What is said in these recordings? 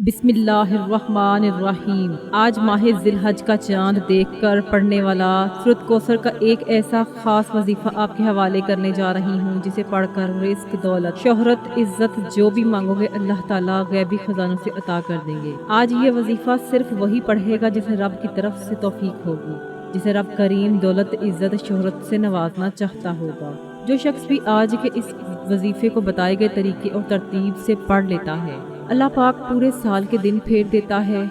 بسم اللہ الرحمن الرحیم۔ آج ماہ ذی الحج کا چاند دیکھ کر پڑھنے والا سورۃ کوثر کا ایک ایسا خاص وظیفہ آپ کے حوالے کرنے جا رہی ہوں جسے پڑھ کر رزق، دولت، شہرت، عزت جو بھی مانگو گے اللہ تعالیٰ غیبی خزانوں سے عطا کر دیں گے۔ آج یہ وظیفہ صرف وہی پڑھے گا جسے رب کی طرف سے توفیق ہوگی، جسے رب کریم دولت، عزت، شہرت سے نوازنا چاہتا ہوگا۔ جو شخص بھی آج کے اس وظیفے کو بتائے گئے طریقے اور ترتیب سے پڑھ لیتا ہے، اللہ پاک پورے سال کے دن پھیر دیتا ہے۔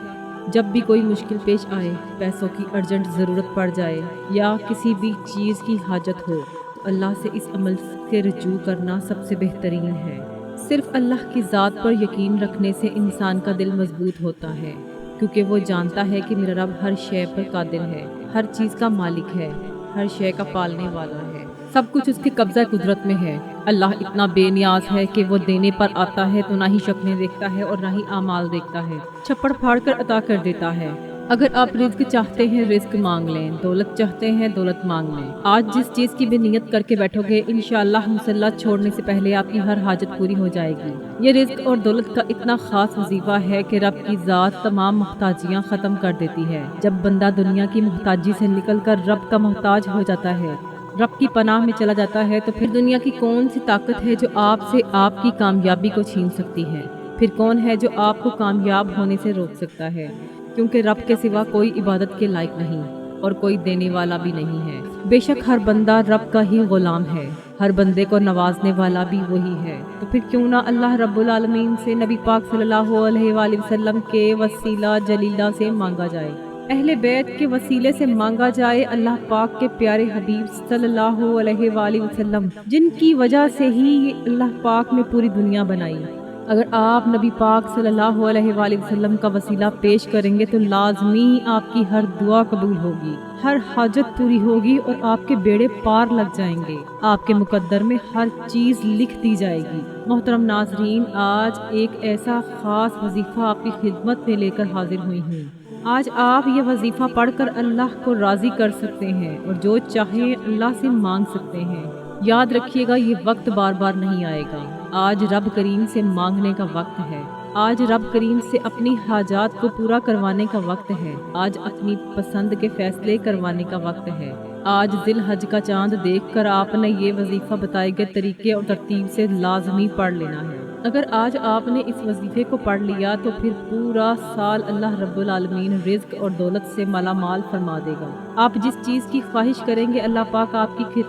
جب بھی کوئی مشکل پیش آئے، پیسوں کی ارجنٹ ضرورت پڑ جائے یا کسی بھی چیز کی حاجت ہو تو اللہ سے اس عمل سے رجوع کرنا سب سے بہترین ہے۔ صرف اللہ کی ذات پر یقین رکھنے سے انسان کا دل مضبوط ہوتا ہے، کیونکہ وہ جانتا ہے کہ میرا رب ہر شے پر قادر ہے، ہر چیز کا مالک ہے، ہر شے کا پالنے والا ہے، سب کچھ اس کے قبضہ قدرت میں ہے۔ اللہ اتنا بے نیاز ہے کہ وہ دینے پر آتا ہے تو نہ ہی شکلیں دیکھتا ہے اور نہ ہی اعمال دیکھتا ہے، چھپڑ پھاڑ کر عطا کر دیتا ہے۔ اگر آپ رزق چاہتے ہیں رزق مانگ لیں، دولت چاہتے ہیں دولت مانگ لیں۔ آج جس چیز کی بھی نیت کر کے بیٹھو گے انشاءاللہ مصلی چھوڑنے سے پہلے آپ کی ہر حاجت پوری ہو جائے گی۔ یہ رزق اور دولت کا اتنا خاص وظیفہ ہے کہ رب کی ذات تمام محتاجیاں ختم کر دیتی ہے۔ جب بندہ دنیا کی محتاجی سے نکل کر رب کا محتاج ہو جاتا ہے، رب کی پناہ میں چلا جاتا ہے، تو پھر دنیا کی کون سی طاقت ہے جو آپ سے آپ کی کامیابی کو چھین سکتی ہے؟ پھر کون ہے جو آپ کو کامیاب ہونے سے روک سکتا ہے؟ کیونکہ رب کے سوا کوئی عبادت کے لائق نہیں اور کوئی دینے والا بھی نہیں ہے۔ بے شک ہر بندہ رب کا ہی غلام ہے، ہر بندے کو نوازنے والا بھی وہی ہے۔ تو پھر کیوں نہ اللہ رب العالمین سے نبی پاک صلی اللہ علیہ وآلہ وسلم کے وسیلہ جلیلہ سے مانگا جائے، اہل بیت کے وسیلے سے مانگا جائے، اللہ پاک کے پیارے حبیب صلی اللہ علیہ وآلہ وسلم جن کی وجہ سے ہی اللہ پاک نے پوری دنیا بنائی۔ اگر آپ نبی پاک صلی اللہ علیہ وآلہ وسلم کا وسیلہ پیش کریں گے تو لازمی آپ کی ہر دعا قبول ہوگی، ہر حاجت پوری ہوگی اور آپ کے بیڑے پار لگ جائیں گے، آپ کے مقدر میں ہر چیز لکھ دی جائے گی۔ محترم ناظرین، آج ایک ایسا خاص وظیفہ آپ کی خدمت میں لے کر حاضر ہوئی ہوں۔ آج آپ یہ وظیفہ پڑھ کر اللہ کو راضی کر سکتے ہیں اور جو چاہیں اللہ سے مانگ سکتے ہیں۔ یاد رکھیے گا یہ وقت بار بار نہیں آئے گا۔ آج رب کریم سے مانگنے کا وقت ہے، آج رب کریم سے اپنی حاجات کو پورا کروانے کا وقت ہے، آج اپنی پسند کے فیصلے کروانے کا وقت ہے۔ آج ذی الحج کا چاند دیکھ کر آپ نے یہ وظیفہ بتائے گئے طریقے اور ترتیب سے لازمی پڑھ لینا ہے۔ اگر آج آپ نے اس وظیفے کو پڑھ لیا تو پھر پورا سال اللہ رب العالمین رزق اور دولت سے مالا مال فرما دے گا۔ آپ جس چیز کی خواہش کریں گے اللہ پاک آپ کی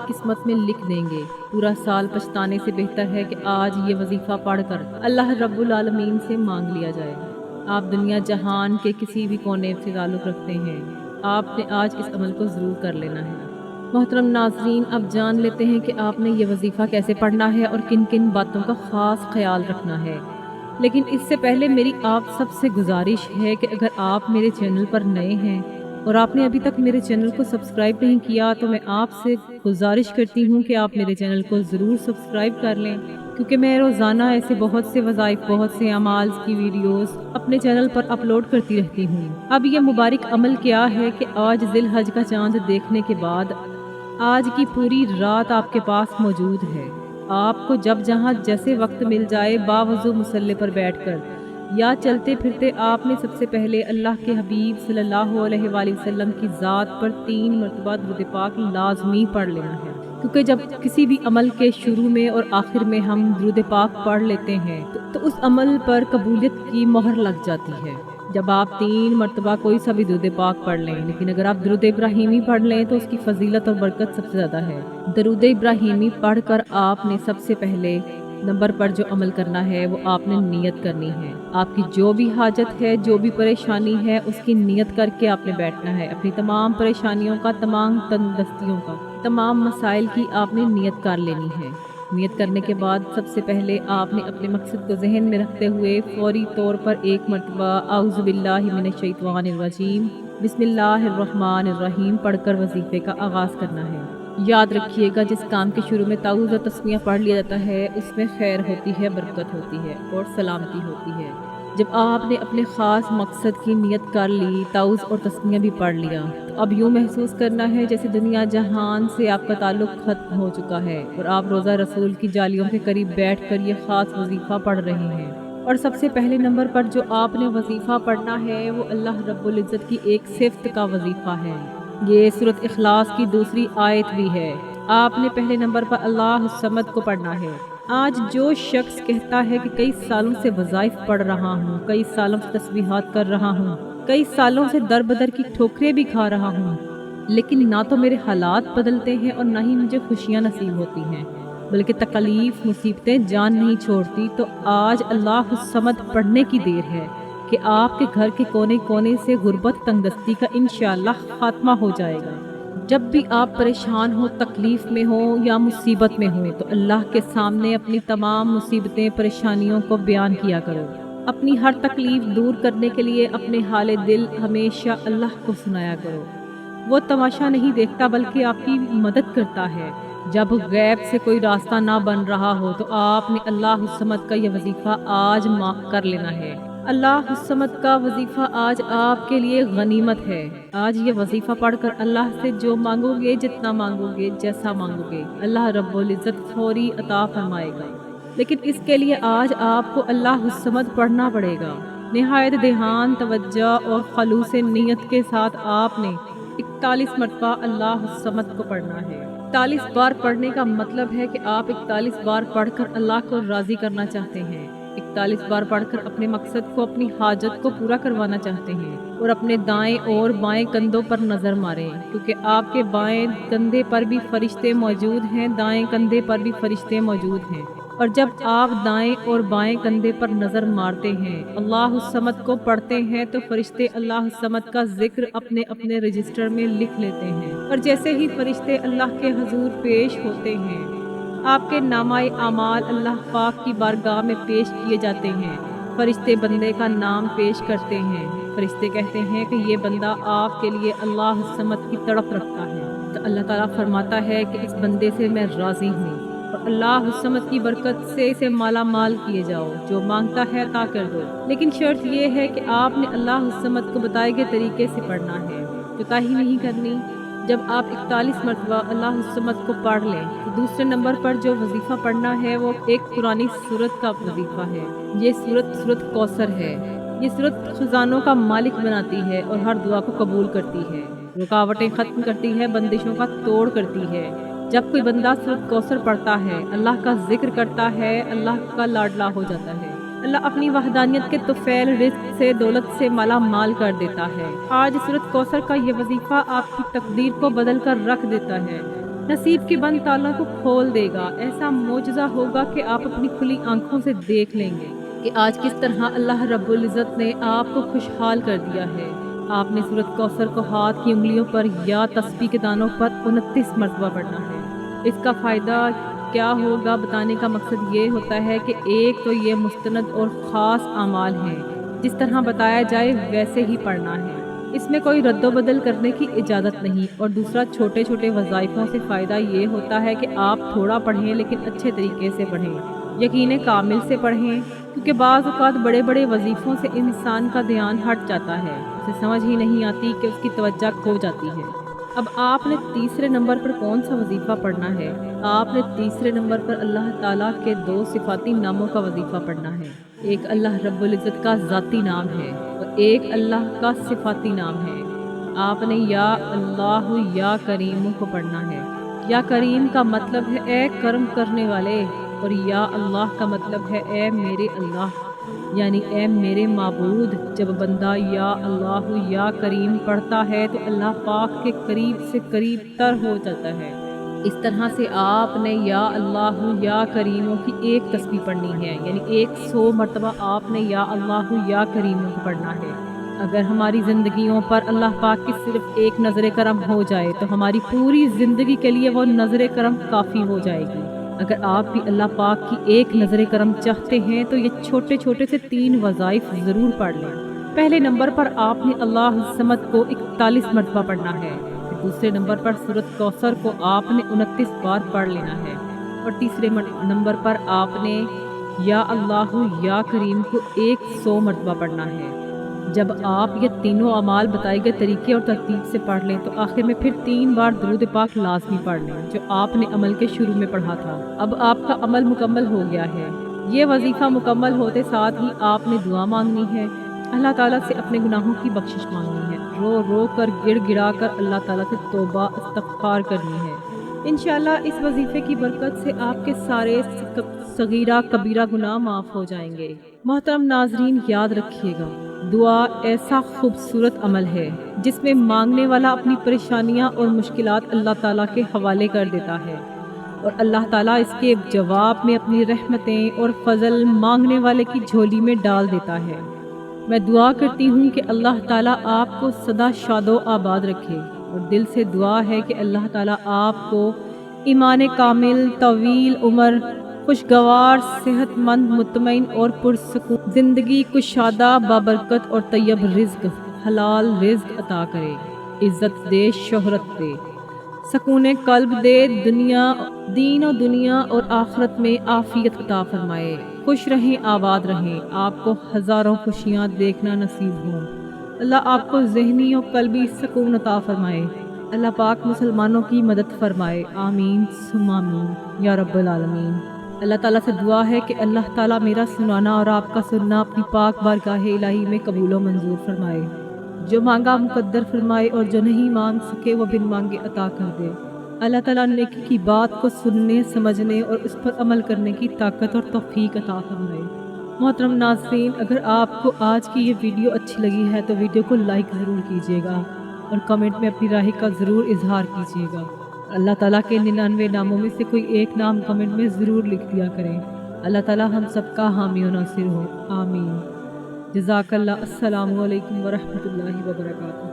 قسمت میں لکھ دیں گے۔ پورا سال پچھتانے سے بہتر ہے کہ آج یہ وظیفہ پڑھ کر اللہ رب العالمین سے مانگ لیا جائے۔ آپ دنیا جہان کے کسی بھی کونے سے تعلق رکھتے ہیں، آپ نے آج اس عمل کو ضرور کر لینا ہے۔ محترم ناظرین، اب جان لیتے ہیں کہ آپ نے یہ وظیفہ کیسے پڑھنا ہے اور کن کن باتوں کا خاص خیال رکھنا ہے۔ لیکن اس سے پہلے میری آپ سب سے گزارش ہے کہ اگر آپ میرے چینل پر نئے ہیں اور آپ نے ابھی تک میرے چینل کو سبسکرائب نہیں کیا تو میں آپ سے گزارش کرتی ہوں کہ آپ میرے چینل کو ضرور سبسکرائب کر لیں، کیونکہ میں روزانہ ایسے بہت سے وظائف، بہت سے اعمال کی ویڈیوز اپنے چینل پر اپلوڈ کرتی رہتی ہوں۔ اب یہ مبارک عمل کیا ہے کہ آج ذی الحج کا چاند دیکھنے کے بعد آج کی پوری رات آپ کے پاس موجود ہے۔ آپ کو جب جہاں جیسے وقت مل جائے باوضو مصلی پر بیٹھ کر یا چلتے پھرتے آپ نے سب سے پہلے اللہ کے حبیب صلی اللہ علیہ وآلہ وسلم کی ذات پر 3 مرتبہ درود پاک لازمی پڑھ لینا ہے، کیونکہ جب کسی بھی عمل کے شروع میں اور آخر میں ہم درود پاک پڑھ لیتے ہیں تو اس عمل پر قبولیت کی مہر لگ جاتی ہے۔ جب آپ 3 مرتبہ کوئی سا بھی درود پاک پڑھ لیں، لیکن اگر آپ درود ابراہیمی پڑھ لیں تو اس کی فضیلت اور برکت سب سے زیادہ ہے۔ درود ابراہیمی پڑھ کر آپ نے سب سے پہلے نمبر پر جو عمل کرنا ہے وہ آپ نے نیت کرنی ہے۔ آپ کی جو بھی حاجت ہے، جو بھی پریشانی ہے، اس کی نیت کر کے آپ نے بیٹھنا ہے۔ اپنی تمام پریشانیوں کا، تمام تندرستیوں کا، تمام مسائل کی آپ نے نیت کر لینی ہے۔ نیت کرنے کے بعد سب سے پہلے آپ نے اپنے مقصد کو ذہن میں رکھتے ہوئے فوری طور پر 1 مرتبہ اعوذ باللہ من الشیطان الرجیم بسم اللہ الرحمن الرحیم پڑھ کر وظیفے کا آغاز کرنا ہے۔ یاد رکھیے گا جس کام کے شروع میں تعوذ اور تسمیہ پڑھ لیا جاتا ہے اس میں خیر ہوتی ہے، برکت ہوتی ہے اور سلامتی ہوتی ہے۔ جب آپ نے اپنے خاص مقصد کی نیت کر لی، تعوذ اور تسمیہ بھی پڑھ لیا، تو اب یوں محسوس کرنا ہے جیسے دنیا جہان سے آپ کا تعلق ختم ہو چکا ہے اور آپ روضہ رسول کی جالیوں کے قریب بیٹھ کر یہ خاص وظیفہ پڑھ رہے ہیں۔ اور سب سے پہلے نمبر پر جو آپ نے وظیفہ پڑھنا ہے وہ اللہ رب العزت کی ایک صفت کا وظیفہ ہے۔ یہ سورۃ اخلاص کی دوسری آیت بھی ہے۔ آپ نے پہلے نمبر پر اللہ الصمد کو پڑھنا ہے۔ آج جو شخص کہتا ہے کہ کئی سالوں سے وظائف پڑھ رہا ہوں، کئی سالوں سے تسبیحات کر رہا ہوں، کئی سالوں سے در بدر کی ٹھوکریں بھی کھا رہا ہوں، لیکن نہ تو میرے حالات بدلتے ہیں اور نہ ہی مجھے خوشیاں نصیب ہوتی ہیں، بلکہ تکلیف مصیبتیں جان نہیں چھوڑتی، تو آج اللہ الصمد پڑھنے کی دیر ہے کہ آپ کے گھر کے کونے کونے سے غربت تنگدستی کا انشاءاللہ خاتمہ ہو جائے گا۔ جب بھی آپ پریشان ہو، تکلیف میں ہو یا مصیبت میں ہو، تو اللہ کے سامنے اپنی تمام مصیبتیں پریشانیوں کو بیان کیا کرو۔ اپنی ہر تکلیف دور کرنے کے لیے اپنے حال دل ہمیشہ اللہ کو سنایا کرو۔ وہ تماشا نہیں دیکھتا بلکہ آپ کی مدد کرتا ہے۔ جب غیب سے کوئی راستہ نہ بن رہا ہو تو آپ نے اللہ الصمد کا یہ وظیفہ آج کر لینا ہے۔ اللہ الصمد کا وظیفہ آج آپ کے لیے غنیمت ہے۔ آج یہ وظیفہ پڑھ کر اللہ سے جو مانگو گے، جتنا مانگو گے، جیسا مانگو گے، اللہ رب العزت فوری عطا فرمائے گا۔ لیکن اس کے لیے آج آپ کو اللہ الصمد پڑھنا پڑے گا۔ نہایت دھیان، توجہ اور خلوص نیت کے ساتھ آپ نے 41 مرتبہ اللہ الصمد کو پڑھنا ہے۔ 41 بار پڑھنے کا مطلب ہے کہ آپ 41 بار پڑھ کر اللہ کو راضی کرنا چاہتے ہیں، 41 بار پڑھ کر اپنے مقصد کو، اپنی حاجت کو پورا کروانا چاہتے ہیں، اور اپنے دائیں اور بائیں کندھوں پر نظر ماریں، کیونکہ آپ کے بائیں کندھے پر بھی فرشتے موجود ہیں، دائیں کندھے پر بھی فرشتے موجود ہیں، اور جب آپ دائیں اور بائیں کندھے پر نظر مارتے ہیں، اللہ الصمد کو پڑھتے ہیں، تو فرشتے اللہ الصمد کا ذکر اپنے اپنے رجسٹر میں لکھ لیتے ہیں، اور جیسے ہی فرشتے اللہ کے حضور پیش ہوتے ہیں، آپ کے نامہ اعمال اللہ پاک کی بارگاہ میں پیش کیے جاتے ہیں۔ فرشتے بندے کا نام پیش کرتے ہیں۔ فرشتے کہتے ہیں کہ یہ بندہ آپ کے لیے اللہ الصمد کی تڑپ رکھتا ہے، تو اللہ تعالیٰ فرماتا ہے کہ اس بندے سے میں راضی ہوں، اور اللہ الصمد کی برکت سے اسے مالا مال کیے جاؤ، جو مانگتا ہے عطا کر دو۔ لیکن شرط یہ ہے کہ آپ نے اللہ الصمد کو بتائے گئے طریقے سے پڑھنا ہے، کوتاہی نہیں کرنی۔ جب آپ 41 مرتبہ اللہ الصمد کو پڑھ لیں تو دوسرے نمبر پر جو وظیفہ پڑھنا ہے وہ ایک قرآنی سورت کا وظیفہ ہے۔ یہ سورت کوثر ہے۔ یہ سورت خزانوں کا مالک بناتی ہے اور ہر دعا کو قبول کرتی ہے، رکاوٹیں ختم کرتی ہے، بندشوں کا توڑ کرتی ہے۔ جب کوئی بندہ سورت کوثر پڑھتا ہے، اللہ کا ذکر کرتا ہے، اللہ کا لاڈلا ہو جاتا ہے۔ اللہ اپنی وحدانیت کے طفیل رزق سے، دولت سے مالا مال کر دیتا ہے۔ آج سورت کوثر کا یہ وظیفہ آپ کی تقدیر کو بدل کر رکھ دیتا ہے، نصیب کے بند تالوں کو کھول دے گا۔ ایسا معجزہ ہوگا کہ آپ اپنی کھلی آنکھوں سے دیکھ لیں گے کہ آج کس طرح اللہ رب العزت نے آپ کو خوشحال کر دیا ہے۔ آپ نے سورت کوثر کو ہاتھ کی انگلیوں پر یا تسبیح کے دانوں پر 29 مرتبہ پڑھنا ہے۔ اس کا فائدہ کیا ہوگا بتانے کا مقصد یہ ہوتا ہے کہ ایک تو یہ مستند اور خاص اعمال ہیں، جس طرح بتایا جائے ویسے ہی پڑھنا ہے، اس میں کوئی رد و بدل کرنے کی اجازت نہیں، اور دوسرا چھوٹے چھوٹے وظائفوں سے فائدہ یہ ہوتا ہے کہ آپ تھوڑا پڑھیں لیکن اچھے طریقے سے پڑھیں، یقین کامل سے پڑھیں، کیونکہ بعض اوقات بڑے بڑے وظیفوں سے انسان کا دھیان ہٹ جاتا ہے، اسے سمجھ ہی نہیں آتی کہ اس کی توجہ کھو جاتی ہے۔ اب آپ نے تیسرے نمبر پر کون سا وظیفہ پڑھنا ہے؟ آپ نے تیسرے نمبر پر اللہ تعالیٰ کے 2 صفاتی ناموں کا وظیفہ پڑھنا ہے۔ ایک اللہ رب العزت کا ذاتی نام ہے اور ایک اللہ کا صفاتی نام ہے۔ آپ نے یا اللہ یا کریم کو پڑھنا ہے۔ یا کریم کا مطلب ہے اے کرم کرنے والے، اور یا اللہ کا مطلب ہے اے میرے اللہ، یعنی اے میرے معبود۔ جب بندہ یا اللہ یا کریم پڑھتا ہے تو اللہ پاک کے قریب سے قریب تر ہو جاتا ہے۔ اس طرح سے آپ نے یا اللہ یا کریموں کی ایک تسبیح پڑھنی ہے، یعنی 100 مرتبہ آپ نے یا اللہ یا کریموں کو پڑھنا ہے۔ اگر ہماری زندگیوں پر اللہ پاک کی صرف ایک نظر کرم ہو جائے تو ہماری پوری زندگی کے لیے وہ نظر کرم کافی ہو جائے گی۔ اگر آپ بھی اللہ پاک کی ایک نظر کرم چاہتے ہیں تو یہ چھوٹے چھوٹے سے 3 وظائف ضرور پڑھ لیں۔ پہلے نمبر پر آپ نے اللہ الصمد کو 41 مرتبہ پڑھنا ہے، پھر دوسرے نمبر پر سورت کوثر کو آپ نے 29 بار پڑھ لینا ہے، اور تیسرے نمبر پر آپ نے یا اللہ یا کریم کو 100 مرتبہ پڑھنا ہے۔ جب آپ یہ تینوں اعمال بتائے گئے طریقے اور ترتیب سے پڑھ لیں تو آخر میں پھر 3 بار درود پاک لازمی پڑھ لیں، جو آپ نے عمل کے شروع میں پڑھا تھا۔ اب آپ کا عمل مکمل ہو گیا ہے۔ یہ وظیفہ مکمل ہوتے ساتھ ہی آپ نے دعا مانگنی ہے، اللہ تعالیٰ سے اپنے گناہوں کی بخشش مانگنی ہے، رو رو کر گڑ گڑا کر اللہ تعالیٰ سے توبہ استغفار کرنی ہے۔ انشاءاللہ اس وظیفے کی برکت سے آپ کے سارے صغیرہ کبیرہ گناہ معاف ہو جائیں گے۔ محترم ناظرین، یاد رکھیے گا، دعا ایسا خوبصورت عمل ہے جس میں مانگنے والا اپنی پریشانیاں اور مشکلات اللہ تعالیٰ کے حوالے کر دیتا ہے، اور اللہ تعالیٰ اس کے جواب میں اپنی رحمتیں اور فضل مانگنے والے کی جھولی میں ڈال دیتا ہے۔ میں دعا کرتی ہوں کہ اللہ تعالیٰ آپ کو سدا شاد و آباد رکھے، اور دل سے دعا ہے کہ اللہ تعالیٰ آپ کو ایمان کامل، طویل عمر، خوشگوار، صحت مند، مطمئن اور پرسکون زندگی، کشادہ، بابرکت اور طیب رزق، حلال رزق عطا کرے، عزت دے، شہرت دے، سکون قلب دے، دین و دنیا اور آخرت میں عافیت عطا فرمائے۔ خوش رہیں، آباد رہیں، آپ کو ہزاروں خوشیاں دیکھنا نصیب ہوں۔ اللہ آپ کو ذہنی اور قلبی سکون عطا فرمائے۔ اللہ پاک مسلمانوں کی مدد فرمائے، آمین ثم آمین یا رب العالمین۔ اللہ تعالیٰ سے دعا ہے کہ اللہ تعالیٰ میرا سنانا اور آپ کا سننا اپنی پاک بارگاہ الہی میں قبول و منظور فرمائے۔ جو مانگا مقدر فرمائے، اور جو نہیں مانگ سکے وہ بن مانگے عطا کر دے۔ اللہ تعالیٰ نیکی کی بات کو سننے، سمجھنے اور اس پر عمل کرنے کی طاقت اور توفیق عطا فرمائے۔ محترم ناظرین، اگر آپ کو آج کی یہ ویڈیو اچھی لگی ہے تو ویڈیو کو لائک ضرور کیجیے گا، اور کمنٹ میں اپنی رائے کا ضرور اظہار کیجیے گا۔ اللہ تعالیٰ کے 99 ناموں میں سے کوئی ایک نام کمنٹ میں ضرور لکھ دیا کریں۔ اللہ تعالیٰ ہم سب کا حامی و ناصر ہو، آمین۔ جزاک اللہ۔ السلام علیکم ورحمۃ اللہ وبرکاتہ۔